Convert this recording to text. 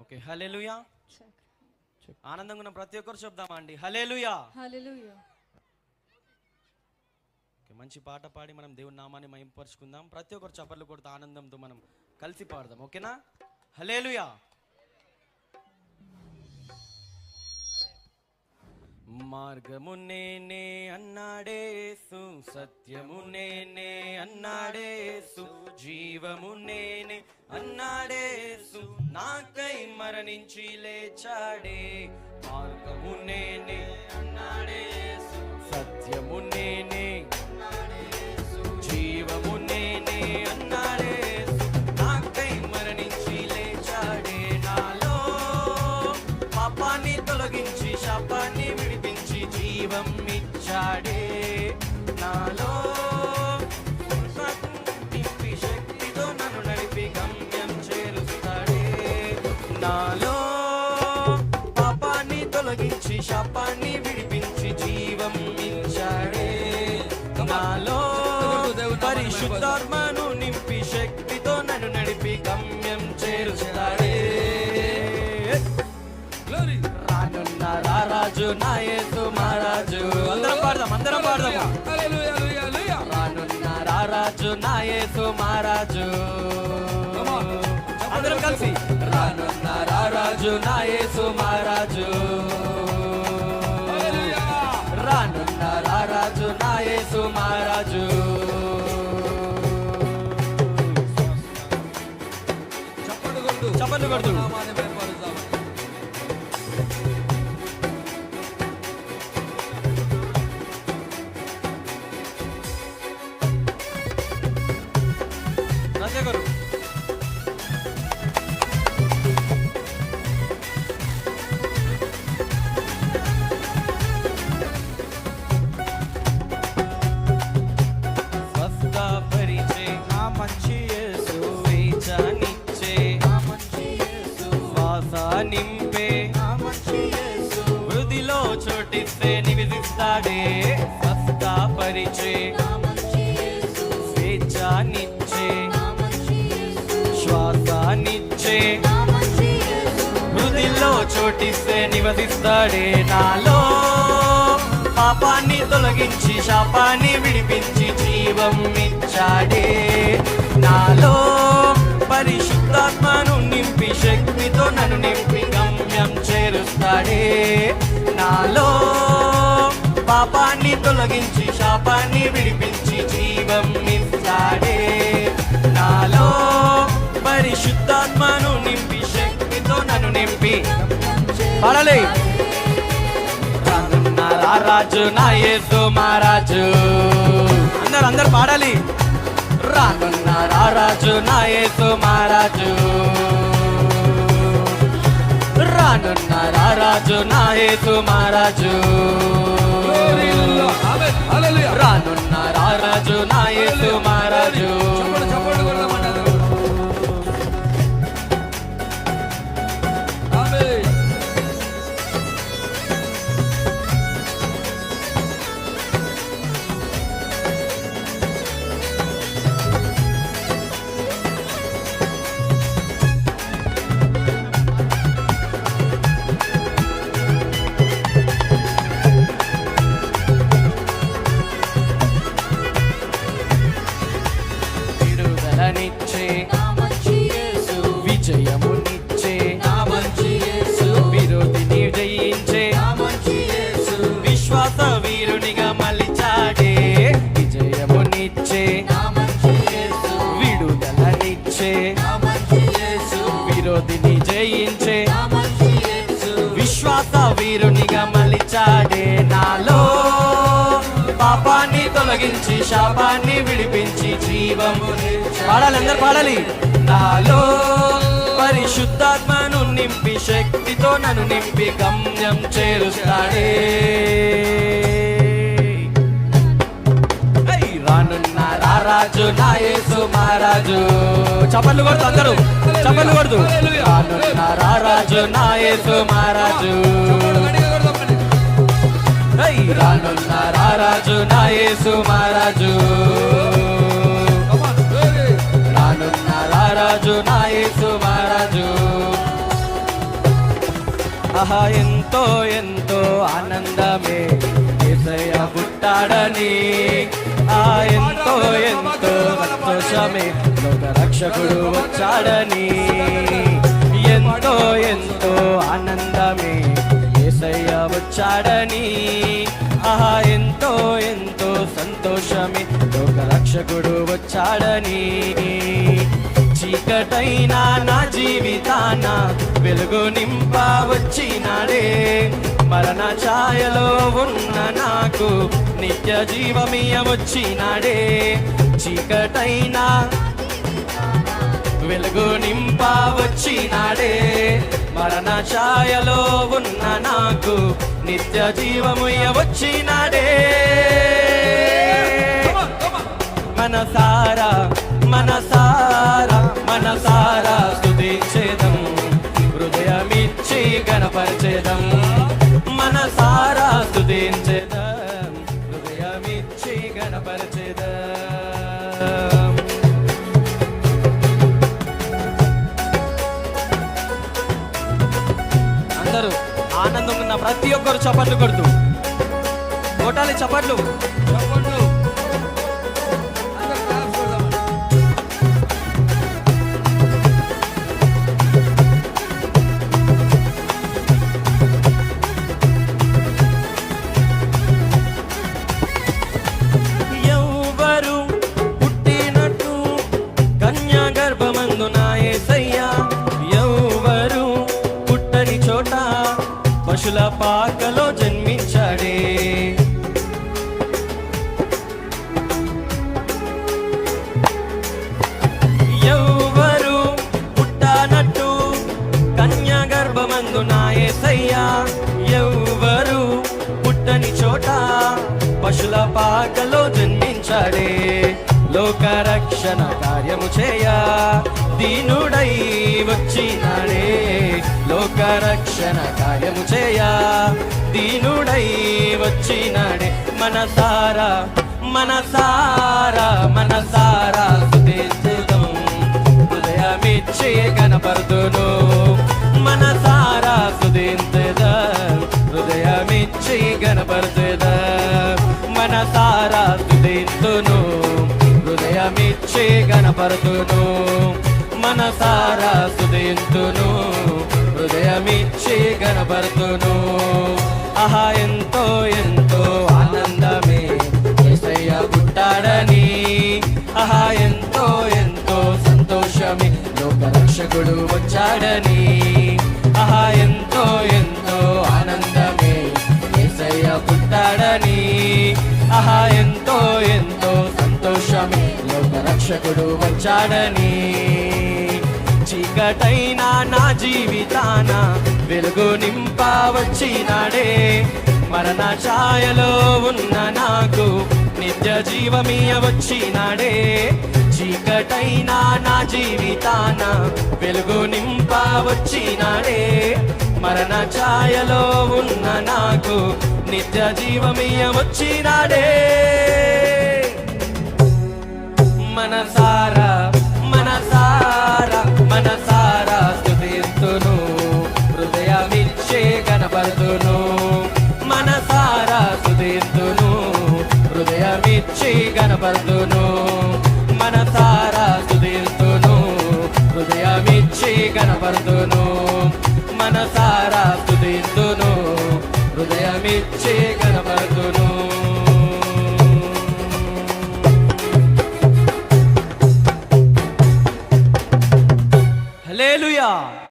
Okay, హల్లెలూయా. ఆనందంగా ఉన్న ప్రతి ఒక్కరు చెప్దామా అండి, హల్లెలూయా. హల్లెలూయా. మంచి పాట పాడి మనం దేవుని నామాన్ని మహింపరుచుకుందాం. ప్రతి ఒక్కరు చప్పట్లు కొడుతూ ఆనందంతో మనం కలిసి పాడదాం, ఓకేనా? హల్లెలూయా. మార్గము నేనే అన్నాడే యేసు, సత్యము నేనే అన్నాడే యేసు, జీవము నేనే అన్నాడే యేసు, నాకై మరణించి లేచాడే. మార్గము నేనే అన్నాడే యేసు, సత్యము నేనే అన్నాడే యేసు, జీవము నేనే అన్నాడే యేసు, నాకై మరణించి లేచాడే. నాలో పాపాన్ని తొలగించి శాపాన్ని విడిపించి జీవం ఇచ్చాడే. నాలో నింపి శక్తితో నన్ను నడిపి గమ్యం చేరుస్తాడే. నాలో పాపాన్ని తొలగించి శాపాన్ని విడిపించి జీవం ఇచ్చాడే. నాలో పరిశుద్ధాత్మను నింపి శక్తితో నన్ను నడిపి గమ్యం చేరుస్తాడే. రానున్న రారాజు నా యేసు మహారాజు, అందరం పాడదాం, అందరం పాడదాం. రానున్న రారాజు నా యేసు మహారాజు, అందరం కలిసి. రానున్న రారాజు నా యేసు మహారాజు, రానున్న రారాజు నా యేసు మహారాజు. చప్పట్లు కొడుతూ గారు స్వస్థపరిచే ఆ మంచి యేసు, స్వేచ్ఛనిచ్చే ఆ మంచి యేసు, శ్వాస నింపే ఆ మంచి యేసు, హృదిలో చోటిస్తే నివసిస్తాడే. స్వస్థపరిచే ఆ మంచి యేసు, స్వేచ్ఛనిచ్చే శ్వాసనిచ్చే హృదిలో చోటిస్తే నివసిస్తాడే. నాలో పాపాన్ని తొలగించి శాపాన్ని విడిపించి జీవం ఇచ్చాడే. నాలో పరిశుద్ధాత్మను నింపి శక్తితో నన్ను నింపి గమ్యం చేరుస్తాడే. నాలో పాపాన్ని తొలగించి శాపాన్ని విడిపించి జీవం ఇస్తాడే. నాలో పరిశుద్ధాత్మను నింపి శక్తితో నన్ను నింపి పాడాలి. రానున్న రారాజు నా యేసు మహారాజు, అందరూ పాడాలి. రానున్న రారాజు నా యేసు మహారాజు, రానున్న రారాజు నా యేసు మహారాజు, రానున్న రారాజు నా యేసు మహారాజు. విడుదలనిచ్చే విజయమునిచ్చే విరోధిని జయించే విశ్వాస వీరునిగా మలిచాడే. విజయమునిచ్చే విడుదలనిచ్చే విరోధిని జయించే విశ్వాస వీరునిగా మలిచాడే. నాలో పాపాన్ని తొలగించి శాపాన్ని విడిపించి జీవము పాడాలి, అందరు పాడాలి. నాలో పరిశుద్ధాత్మను నింపి శక్తితో నన్ను నింపి గమ్యం చేరుస్తాడే. రానున్న రారాజు నా యేసు మహారాజు, చప్పట్లు కొడుతూ అందరూ చప్పట్లు కొడుతూ. రానున్న రారాజు నా యేసు మహారాజు, రానున్న రారాజు నా యేసు మహారాజు, రానున్న రారాజు నా యేసు మహారాజు. ఆహా ఎంతో ఎంతో ఆనందమే యేసయ్య పుట్టాడని, ఆ ఎంతో ఎంతో సంతోషమే లోక రక్షకుడు వచ్చాడని, ఎంతో ఎంతో ఆనందమే యేసయ్య వచ్చాడని, ఆహా ఎంతో ఎంతో సంతోషమే లోక రక్షకుడు వచ్చాడని. చీకటైనా నా జీవితాన వెలుగు నింప వచ్చినాడే, మరణ ఛాయలో ఉన్న నాకు నిత్య జీవమియ వచ్చినాడే. చీకటైనా వెలుగు నింప వచ్చినాడే, మరణ ఛాయలో ఉన్న నాకు నిత్య జీవముయ వచ్చినాడే. మనసారా మనసారా మనసారా స్తుతించేదం, హృదయమిచ్చి గణపరిచేదం. మనసారా స్తుతించేదం, హృదయమిచ్చి గణపరిచేదం. అందరూ ఆనందం ఉన్న ప్రతి ఒక్కరు చప్పట్లు కొడుతూ కొట్టాలి. చప్పట్లు చప్పట్లు. పశుల పాకలో జన్మించాడే, ఎవ్వరు పుట్టనట్టు కన్యా గర్భమందున యేసయ్యా, ఎవ్వరు పుట్టని చోట పశుల పాకలో జన్మించాడే. లోక రక్షణ కార్యము చేయ దీనుడై వచ్చినాడే, లోక రక్షణ కార్యము చేయ దీనుడై వచ్చినాడే. మనసారా మనసారా మనసారా స్తుతించుదాం, హృదయమిచ్చి గణపరుతును. మనసారా స్తుతించుదాం, హృదయమిచ్చి గణపరుతుదాం. మనసారా స్తుతింతును, హృదయమిచ్చి గణపరుతును. మనసారా స్తుతింతును, హృదయమిచ్చి గణపరుతును. ఆహా ఎంతో ఎంతో ఆనందమే యేసయ్య పుట్టాడని, ఆహా ఎంతో ఎంతో సంతోషమే లోక రక్షకుడు వచ్చాడని, ఆహా ఎంతో ఎంతో ఆనందమే యేసయ్య పుట్టాడని, ఆహా ఎంతో ఎంతో సంతోషమే లోక రక్షకుడు వచ్చాడని. చీకటైనా నా జీవితాన వెలుగు నింప వచ్చినాడే, మరణ ఛాయలో ఉన్న నాకు నిత్య జీవమియ వచ్చినాడే. చీకటైనా నా జీవితాన వెలుగు నింప వచ్చినాడే, మరణ ఛాయలో ఉన్న నాకు నిత్య జీవమియ వచ్చినాడే. మనసారా మనసారా మనసారా స్తుతింతును, హృదయమిచ్చి గణపరుతును. మనసారా స్తుతింతును, హృదయమిచ్చి గణపరుతును. మనసారా స్తుతింతును, హృదయమిచ్చి గణపరుతును. మనసారా స్తుతింతును, హృదయమిచ్చి గణపరుతును. హల్లెలూయా.